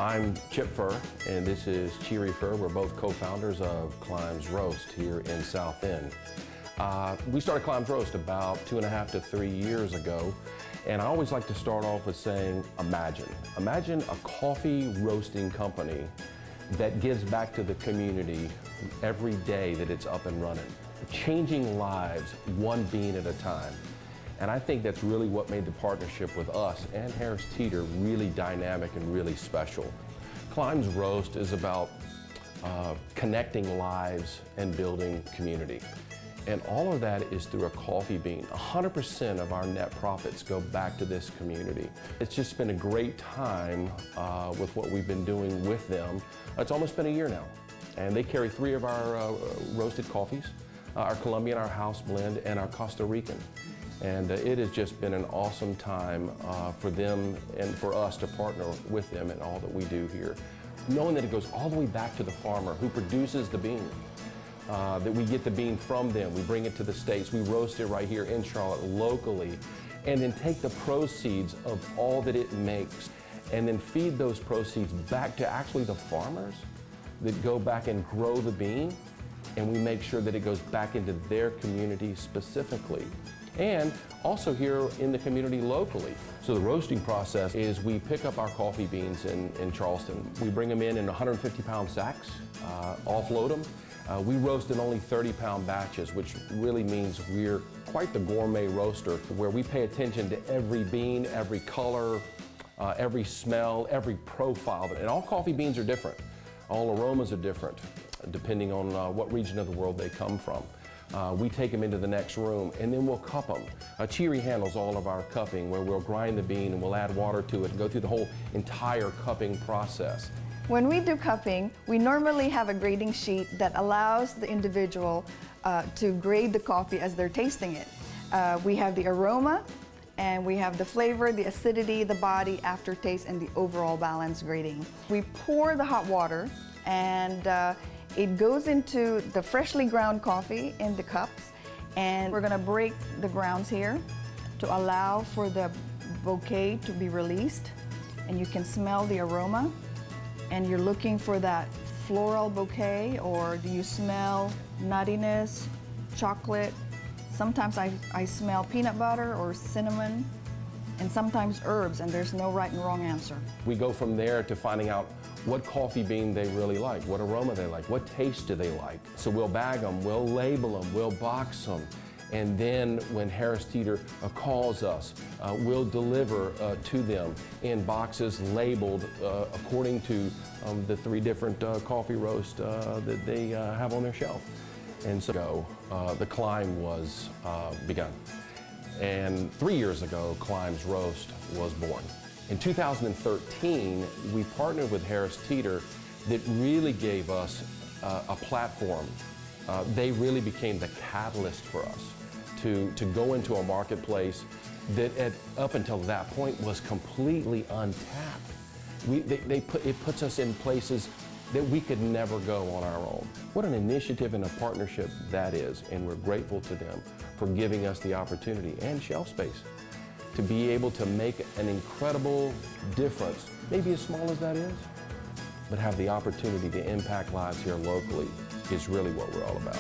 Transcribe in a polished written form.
I'm Chip Furr, and this is Cheery Furr. We're both co-founders of Climb's Roast here in South End. We started Climb's Roast about 2.5 to 3 years ago, and I always like to start off with saying, imagine. Imagine a coffee roasting company that gives back to the community every day that it's up and running, changing lives one bean at a time. And I think that's really what made the partnership with us and Harris Teeter really dynamic and really special. Climb's Roast is about connecting lives and building community. And all of that is through a coffee bean. 100% of our net profits go back to this community. It's just been a great time with what we've been doing with them. It's almost been a year now. And they carry 3 of our roasted coffees, our Colombian, our house blend, and our Costa Rican. And it has just been an awesome time for them and for us to partner with them in all that we do here. Knowing that it goes all the way back to the farmer who produces the bean, that we get the bean from them, we bring it to the States, we roast it right here in Charlotte locally, and then take the proceeds of all that it makes and then feed those proceeds back to actually the farmers that go back and grow the bean, and we make sure that it goes back into their community specifically. And also here in the community locally. So the roasting process is we pick up our coffee beans in Charleston. We bring them in 150-pound sacks, offload them. We roast in only 30-pound batches, which really means we're quite the gourmet roaster, where we pay attention to every bean, every color, every smell, every profile. And all coffee beans are different. All aromas are different, depending on what region of the world they come from. We take them into the next room and then we'll cup them. Cheery handles all of our cupping, where we'll grind the bean and we'll add water to it and go through the whole entire cupping process. When we do cupping, we normally have a grading sheet that allows the individual to grade the coffee as they're tasting it. We have the aroma, and we have the flavor, the acidity, the body, aftertaste, and the overall balance grading. We pour the hot water, and it goes into the freshly ground coffee in the cups, and we're gonna break the grounds here to allow for the bouquet to be released, and you can smell the aroma, and you're looking for that floral bouquet, or do you smell nuttiness, chocolate? Sometimes I smell peanut butter or cinnamon, and sometimes herbs, and there's no right and wrong answer. We go from there to finding out what coffee bean they really like, what aroma they like, what taste do they like. So we'll bag them, we'll label them, we'll box them, and then when Harris Teeter calls us, we'll deliver to them in boxes labeled according to the 3 different coffee roasts that they have on their shelf. And so the climb was begun. And 3 years ago, Climb's Roast was born. In 2013, we partnered with Harris Teeter that really gave us a platform. They really became the catalyst for us to go into a marketplace that up until that point was completely untapped. It puts us in places that we could never go on our own. What an initiative and a partnership that is, and we're grateful to them for giving us the opportunity and shelf space to be able to make an incredible difference, maybe as small as that is, but have the opportunity to impact lives here locally is really what we're all about.